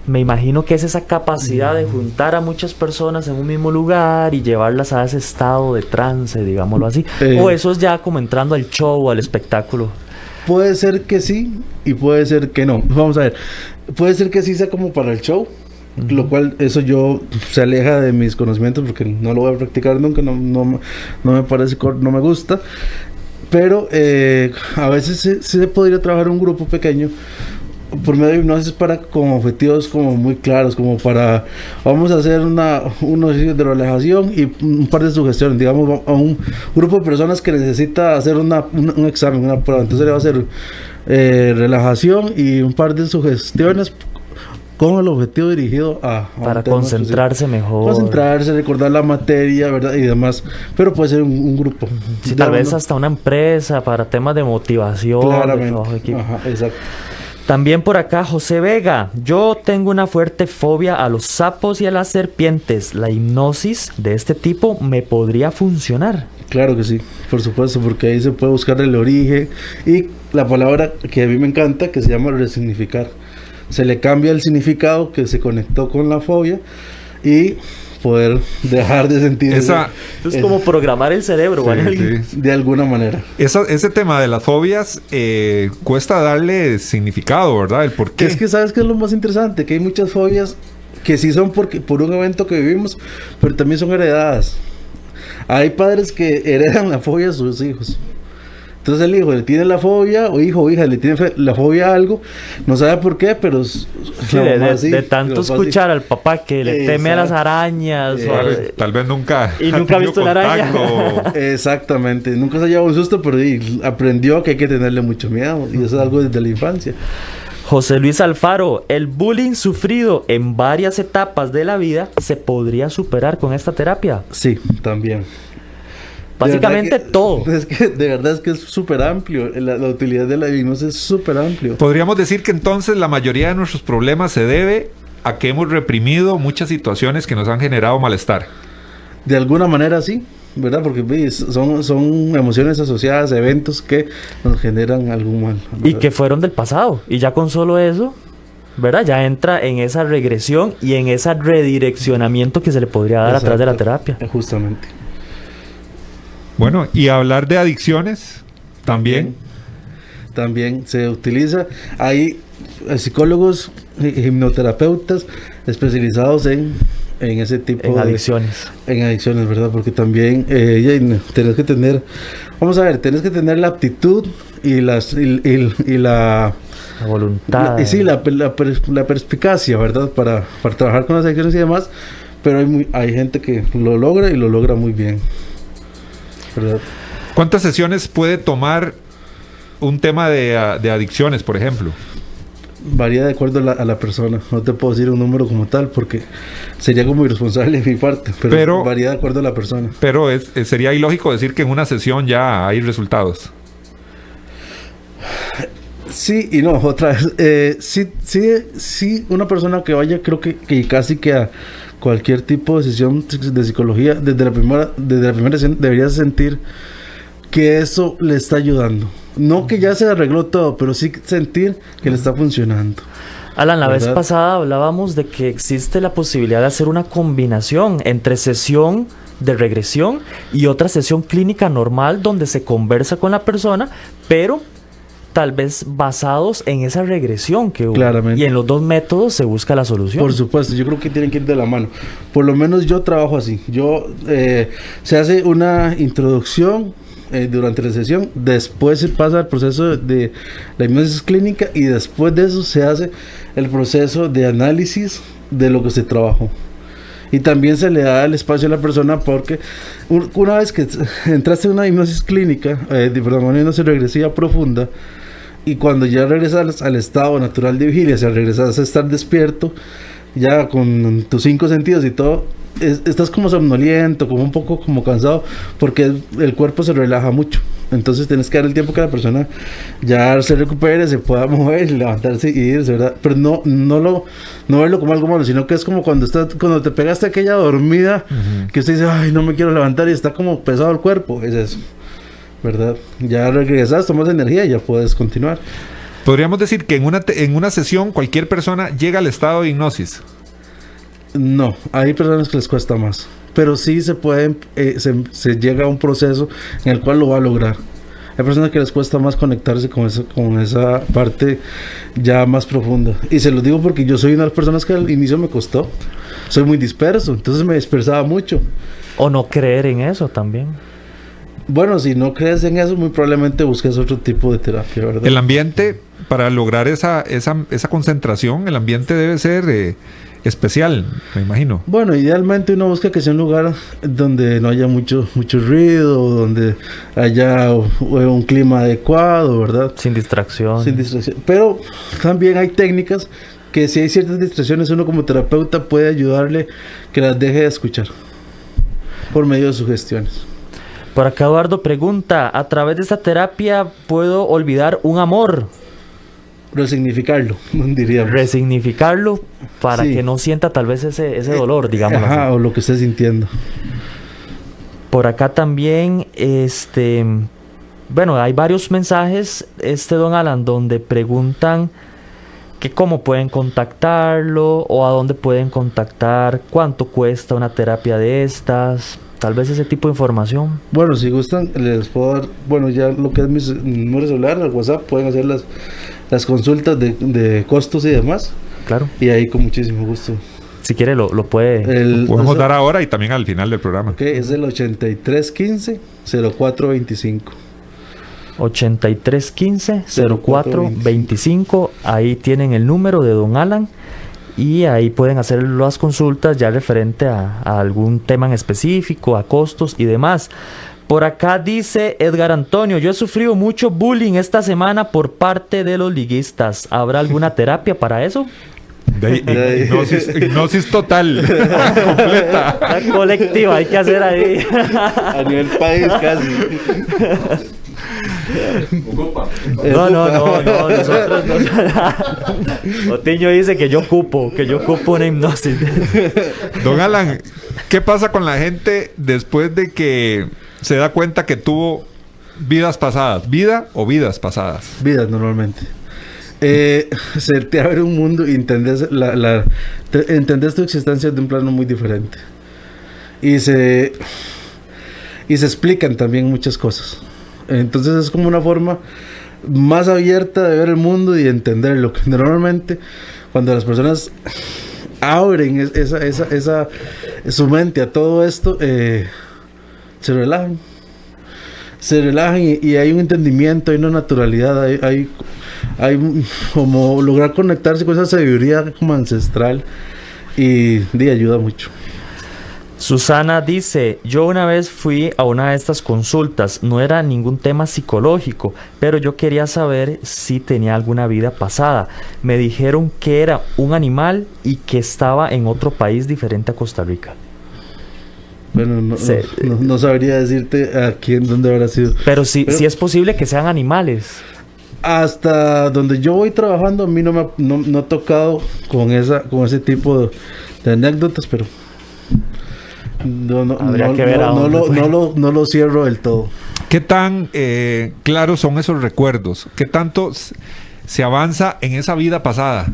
S2: Me imagino que es esa capacidad de juntar a muchas personas en un mismo lugar y llevarlas a ese estado de trance, digámoslo así. O eso es ya como entrando al show, al espectáculo.
S4: Puede ser que sí y puede ser que no. Vamos a ver. Puede ser que sí sea como para el show, lo cual eso se aleja de mis conocimientos porque no lo voy a practicar nunca, no me parece, no me gusta. Pero a veces sí se podría trabajar un grupo pequeño por medio de hipnosis con objetivos como muy claros, como para vamos a hacer unos ejercicios de relajación y un par de sugestiones, digamos, a un grupo de personas que necesita hacer un examen, una prueba, entonces le va a hacer relajación y un par de sugestiones con el objetivo dirigido
S2: para concentrarse mejor.
S4: Concentrarse, recordar la materia, ¿verdad? Y demás. Pero puede ser un grupo.
S2: Sí, tal vez hasta una empresa para temas de motivación.
S4: Claramente.
S2: De trabajo de equipo.
S4: Ajá, exacto.
S2: También por acá José Vega: yo tengo una fuerte fobia a los sapos y a las serpientes. ¿La hipnosis de este tipo me podría funcionar?
S4: Claro que sí, por supuesto, porque ahí se puede buscar el origen y la palabra que a mí me encanta, que se llama resignificar. Se le cambia el significado que se conectó con la fobia y poder dejar de sentir
S2: es como programar el cerebro, ¿vale?
S4: Sí. De alguna manera.
S3: Ese tema de las fobias cuesta darle significado, ¿verdad? El por qué.
S4: Es que sabes que es lo más interesante, que hay muchas fobias que sí son por un evento que vivimos, pero también son heredadas. Hay padres que heredan la fobia a sus hijos. Entonces el hijo le tiene la fobia, o hijo o hija le tiene la fobia a algo, no sabe por qué, pero
S2: sí, de tanto escuchar al papá que le teme a las arañas.
S3: Tal vez nunca.
S2: Y nunca ha visto una araña.
S4: Exactamente, nunca se ha llevado un susto, pero aprendió que hay que tenerle mucho miedo, y eso es algo desde la infancia.
S2: José Luis Alfaro: el bullying sufrido en varias etapas de la vida ¿se podría superar con esta terapia?
S4: Sí, también.
S2: Básicamente todo.
S4: De verdad es que es súper amplio. La utilidad de la hipnosis es súper amplio.
S3: Podríamos decir que entonces la mayoría de nuestros problemas se debe a que hemos reprimido muchas situaciones que nos han generado malestar.
S4: De alguna manera sí, ¿verdad? Porque son emociones asociadas a eventos que nos generan algún mal, ¿verdad?
S2: Y que fueron del pasado. Y ya con solo eso, ¿verdad? Ya entra en esa regresión y en ese redireccionamiento que se le podría dar a través de la terapia.
S4: Justamente.
S3: Bueno, y hablar de adicciones también
S4: se utiliza. Hay psicólogos, hipnoterapeutas especializados en ese tipo de
S2: adicciones.
S4: En adicciones, ¿verdad? Porque también tenés que tener, tenés que tener la aptitud y la
S2: voluntad.
S4: La perspicacia, ¿verdad? Para trabajar con las adicciones y demás. Pero hay gente que lo logra y lo logra muy bien, ¿verdad?
S3: ¿Cuántas sesiones puede tomar un tema de adicciones, por ejemplo?
S4: Varía de acuerdo a la persona. No te puedo decir un número como tal porque sería como irresponsable de mi parte, pero varía de acuerdo a la persona. Pero
S3: sería ilógico decir que en una sesión ya hay resultados.
S4: Sí y no, otra vez. Sí, una persona que vaya, creo que casi que a cualquier tipo de sesión de psicología, desde la primera sesión debería sentir que eso le está ayudando. No que ya se arregló todo, pero sí sentir que le está funcionando.
S2: Alan, la vez
S4: ¿verdad?
S2: pasada hablábamos de que existe la posibilidad de hacer una combinación entre sesión de regresión y otra sesión clínica normal donde se conversa con la persona, pero tal vez basados en esa regresión que hubo.
S4: Claramente.
S2: Y en los dos métodos se busca la solución.
S4: Por supuesto, yo creo que tienen que ir de la mano. Por lo menos yo trabajo así. Se hace una introducción durante la sesión, después se pasa al proceso de la hipnosis clínica y después de eso se hace el proceso de análisis de lo que se trabajó. Y también se le da el espacio a la persona porque una vez que entraste en una hipnosis clínica, una hipnosis regresiva profunda, y cuando ya regresas al estado natural de vigilia, o sea, regresas a estar despierto, ya con tus 5 sentidos y todo, estás como somnoliento, como un poco como cansado, porque el cuerpo se relaja mucho. Entonces tienes que dar el tiempo que la persona ya se recupere, se pueda mover, levantarse y irse, ¿verdad? Pero no verlo como algo malo, sino que es como cuando te pegaste aquella dormida, que usted dice, ay, no me quiero levantar y está como pesado el cuerpo. Es eso, ¿verdad? Ya regresas, tomas energía y ya puedes continuar.
S3: Podríamos decir que en una sesión cualquier persona llega al estado de hipnosis.
S4: No, hay personas que les cuesta más, pero sí se pueden, se llega a un proceso en el cual lo va a lograr. Hay personas que les cuesta más conectarse con esa parte ya más profunda. Y se los digo porque yo soy una de las personas que al inicio me costó. Soy muy disperso, entonces me dispersaba mucho.
S2: O no creer en eso también.
S4: Bueno, si no crees en eso, muy probablemente busques otro tipo de terapia, ¿verdad?
S3: El ambiente, para lograr esa concentración, el ambiente debe ser especial, me imagino.
S4: Bueno, idealmente uno busca que sea un lugar donde no haya mucho ruido, donde haya un clima adecuado, ¿verdad?
S2: Sin distracción.
S4: Sin distracción. Pero también hay técnicas que si hay ciertas distracciones, uno como terapeuta puede ayudarle que las deje de escuchar por medio de sugestiones.
S2: Por acá Eduardo pregunta, ¿a través de esta terapia puedo olvidar un amor?
S4: Resignificarlo, diríamos.
S2: Resignificarlo para
S4: Sí.
S2: que no sienta tal vez ese dolor, digamos
S4: Ajá,
S2: así.
S4: o lo que esté sintiendo.
S2: Por acá también, bueno, hay varios mensajes, don Alan, donde preguntan que cómo pueden contactarlo o a dónde pueden contactar, cuánto cuesta una terapia de estas, tal vez ese tipo de información.
S4: Bueno, si gustan, les puedo dar, bueno, ya lo que es mi número celular, el WhatsApp, pueden hacer las consultas de costos y demás.
S2: Claro.
S4: Y ahí con muchísimo gusto.
S2: Si quiere lo puede.
S3: Podemos dar ahora y también al final del programa.
S4: Ok, es el 8315-0425.
S2: 8315-0425. Ahí tienen el número de don Alan. Y ahí pueden hacer las consultas ya referente a algún tema en específico, a costos y demás. Por acá dice Edgar Antonio, yo he sufrido mucho bullying esta semana por parte de los liguistas. ¿Habrá alguna terapia para eso?
S3: Hipnosis total, completa.
S2: La colectiva, hay que hacer ahí.
S4: A nivel país casi.
S2: No, nosotros no. Otiño dice que yo ocupo una hipnosis.
S3: Don Alan, ¿qué pasa con la gente después de que se da cuenta que tuvo vidas pasadas? ¿Vida o vidas pasadas?
S4: Vidas normalmente. Se te abre un mundo y entendés entendés tu existencia de un plano muy diferente. Y se explican también muchas cosas. Entonces es como una forma más abierta de ver el mundo y entenderlo. Que normalmente cuando las personas abren su mente a todo esto, se relajan y hay un entendimiento, hay una naturalidad, hay como lograr conectarse con esa sabiduría como ancestral y ayuda mucho.
S2: Susana dice, yo una vez fui a una de estas consultas, no era ningún tema psicológico, pero yo quería saber si tenía alguna vida pasada. Me dijeron que era un animal y que estaba en otro país diferente a Costa Rica.
S4: Bueno, no sabría decirte aquí en dónde habrá sido.
S2: Pero sí es posible que sean animales.
S4: Hasta donde yo voy trabajando, a mí no he tocado con ese tipo de anécdotas, pero no lo cierro del todo.
S3: ¿Qué tan claros son esos recuerdos? ¿Qué tanto se avanza en esa vida pasada?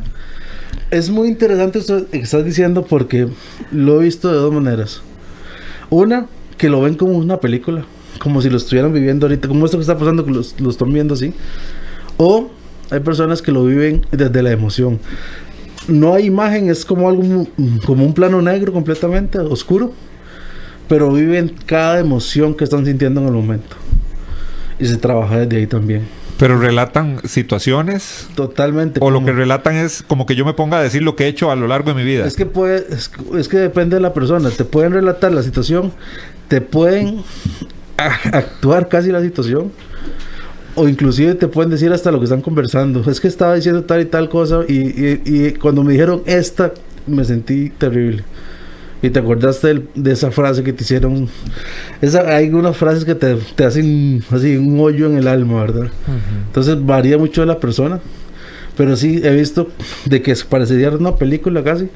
S4: Es muy interesante esto que estás diciendo porque lo he visto de dos maneras. Una, que lo ven como una película, como si lo estuvieran viviendo ahorita, como esto que está pasando, que lo están viendo así. O hay personas que lo viven desde la emoción. No hay imagen, es como algo, como un plano negro completamente oscuro, pero viven cada emoción que están sintiendo en el momento. Y se trabaja desde ahí también.
S3: Pero relatan situaciones.
S4: Totalmente.
S3: O lo que relatan es como que yo me ponga a decir lo que he hecho a lo largo de mi vida.
S4: Es que depende de la persona. Te pueden relatar la situación, te pueden actuar casi la situación, o inclusive te pueden decir hasta lo que están conversando. Es que estaba diciendo tal y tal cosa y cuando me dijeron esta, me sentí terrible. Y te acordaste de esa frase que te hicieron. Hay unas frases que te hacen así un hoyo en el alma, ¿verdad? Uh-huh. Entonces varía mucho de la persona. Pero sí he visto de que parecería una película casi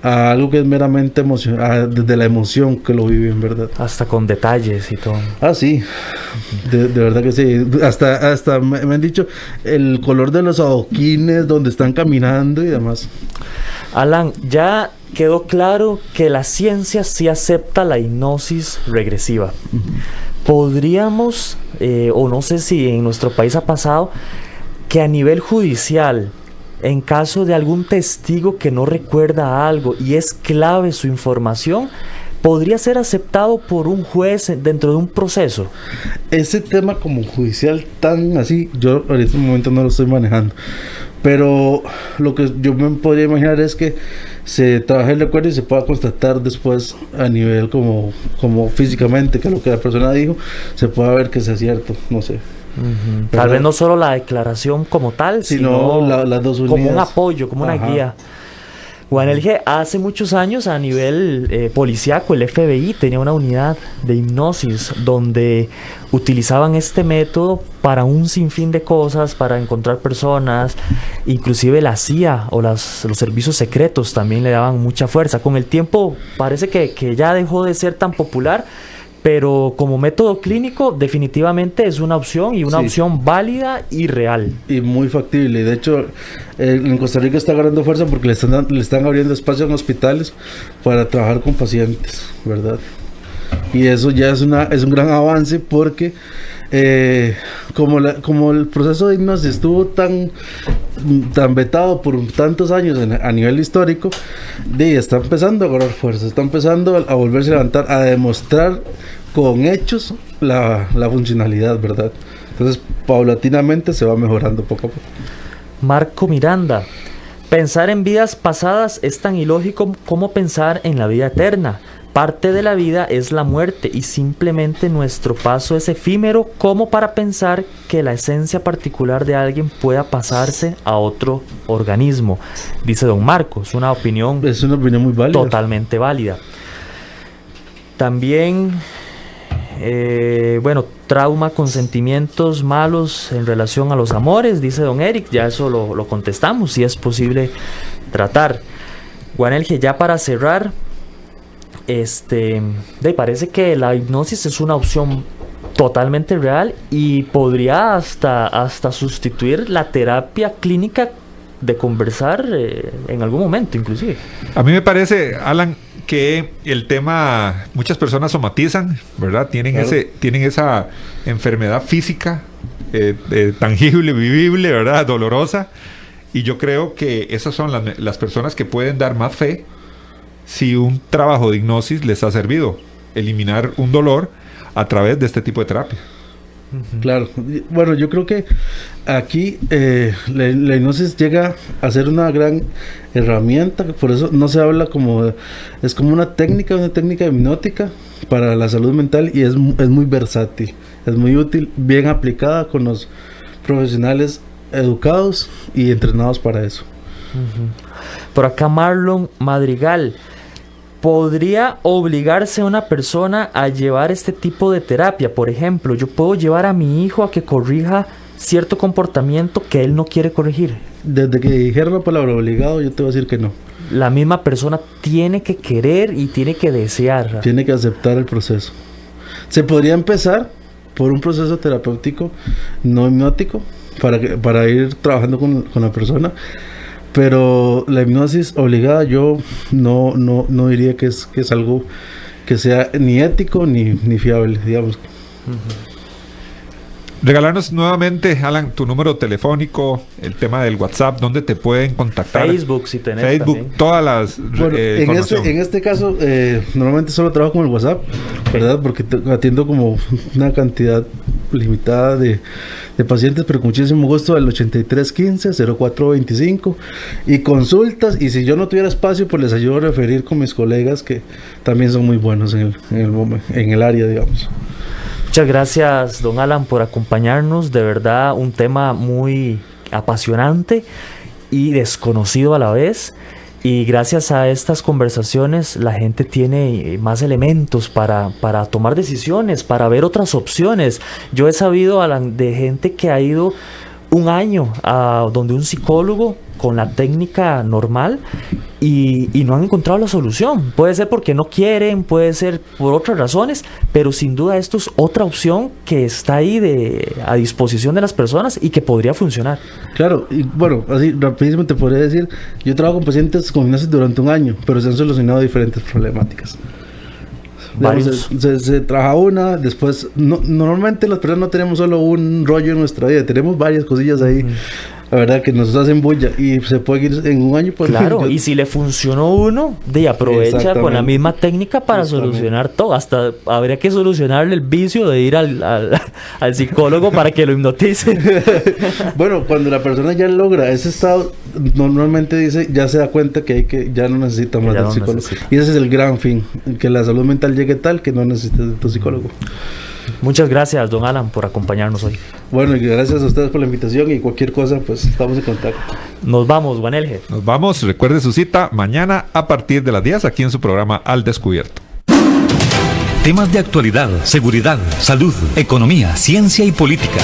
S4: a algo que es meramente desde la emoción que lo viven, ¿verdad?
S2: Hasta con detalles y todo.
S4: Ah, sí. De verdad que sí. Hasta me han dicho el color de los adoquines donde están caminando y demás.
S2: Alan, ya quedó claro que la ciencia sí acepta la hipnosis regresiva. Uh-huh. Podríamos, o no sé si en nuestro país ha pasado, que a nivel judicial, en caso de algún testigo que no recuerda algo y es clave su información, podría ser aceptado por un juez dentro de un proceso.
S4: Ese tema como judicial tan así, yo en este momento no lo estoy manejando. Pero lo que yo me podría imaginar es que se trabaje el recuerdo y se pueda constatar después a nivel como físicamente que lo que la persona dijo se pueda ver que sea cierto, no sé.
S2: Uh-huh. Tal vez no solo la declaración como tal, sino
S4: las dos unidas,
S2: como un apoyo, como una guía. Juan Elge, hace muchos años a nivel policíaco, el FBI tenía una unidad de hipnosis donde utilizaban este método para un sinfín de cosas, para encontrar personas, inclusive la CIA o los servicios secretos también le daban mucha fuerza. Con el tiempo parece que ya dejó de ser tan popular, pero como método clínico definitivamente es una opción y una opción válida y real. Y
S4: muy factible. De hecho, en Costa Rica está agarrando fuerza porque le están abriendo espacios en hospitales para trabajar con pacientes, ¿verdad? Y eso ya es un gran avance porque como el proceso de hipnosis estuvo tan vetado por tantos años a nivel histórico, está empezando a agarrar fuerza, está empezando a volverse a levantar, a demostrar con hechos la funcionalidad, ¿verdad? Entonces, paulatinamente se va mejorando poco a poco.
S2: Marco Miranda, pensar en vidas pasadas es tan ilógico como pensar en la vida eterna. Parte de la vida es la muerte y simplemente nuestro paso es efímero como para pensar que la esencia particular de alguien pueda pasarse a otro organismo, dice don Marco. Es una opinión
S4: muy válida.
S2: Totalmente válida. También, trauma con sentimientos malos en relación a los amores, dice don Eric. Ya eso lo contestamos, si es posible tratar. Juan Elge, ya para cerrar, parece que la hipnosis es una opción totalmente real y podría hasta sustituir la terapia clínica de conversar en algún momento inclusive.
S3: A mí me parece, Alan, que el tema, muchas personas somatizan, ¿verdad? Tienen esa enfermedad física tangible, vivible, ¿verdad? Dolorosa, y yo creo que esas son las personas que pueden dar más fe si un trabajo de hipnosis les ha servido eliminar un dolor a través de este tipo de terapia.
S4: Uh-huh. Claro. Bueno, yo creo que aquí la hipnosis llega a ser una gran herramienta, por eso no se habla es como una técnica hipnótica para la salud mental y es muy versátil, es muy útil, bien aplicada con los profesionales educados y entrenados para eso.
S2: Uh-huh. Por acá Marlon Madrigal, ¿podría obligarse a una persona a llevar este tipo de terapia? Por ejemplo, yo puedo llevar a mi hijo a que corrija cierto comportamiento que él no quiere corregir.
S4: Desde que dijeron la palabra obligado, yo te voy a decir que no.
S2: La misma persona tiene que querer y tiene que desear.
S4: Tiene que aceptar el proceso. Se podría empezar por un proceso terapéutico no hipnótico para ir trabajando con la persona. Pero la hipnosis obligada yo no diría que es algo que sea ni ético ni fiable, digamos.
S3: Regalarnos nuevamente, Alan, tu número telefónico, el tema del WhatsApp, ¿dónde te pueden contactar?
S2: Facebook, si tenés.
S3: Facebook,
S2: también.
S3: todas las
S4: Bueno, en este caso, normalmente solo trabajo con el WhatsApp, ¿verdad? Porque atiendo como una cantidad limitada de pacientes, pero con muchísimo gusto al 8315-0425 y consultas. Y si yo no tuviera espacio, pues les ayudo a referir con mis colegas que también son muy buenos en el área, digamos.
S2: Muchas gracias, don Alan, por acompañarnos. De verdad, un tema muy apasionante y desconocido a la vez. Y gracias a estas conversaciones la gente tiene más elementos para tomar decisiones, para ver otras opciones. Yo he sabido, Alan, de gente que ha ido un año a donde un psicólogo con la técnica normal y no han encontrado la solución. Puede ser porque no quieren, puede ser por otras razones, pero sin duda esto es otra opción que está ahí a disposición de las personas y que podría funcionar.
S4: Claro, y bueno, así rapidísimo te podría decir, yo trabajo con pacientes con hipnosis durante un año, pero se han solucionado diferentes problemáticas. Digamos, se trabaja una, después normalmente las personas no tenemos solo un rollo en nuestra vida, tenemos varias cosillas ahí, la verdad, que nos hacen bulla y se puede ir en un año. Pues,
S2: claro, y si le funcionó uno, aprovecha con la misma técnica para solucionar todo. Hasta habría que solucionarle el vicio de ir al psicólogo para que lo hipnotice.
S4: Bueno, cuando la persona ya logra ese estado, normalmente ya se da cuenta que ya no necesita más del psicólogo. Y ese es el gran fin, que la salud mental llegue tal que no necesites de tu psicólogo.
S2: Muchas gracias, don Alan, por acompañarnos hoy.
S4: Bueno, y gracias a ustedes por la invitación y cualquier cosa, pues estamos en contacto.
S2: Nos vamos, Juanelge.
S3: Nos vamos, recuerde su cita mañana a partir de las 10 aquí en su programa Al Descubierto.
S1: Temas de actualidad, seguridad, salud, economía, ciencia y política.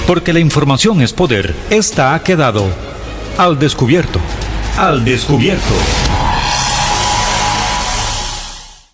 S1: Porque la información es poder, esta ha quedado Al Descubierto. Al Descubierto.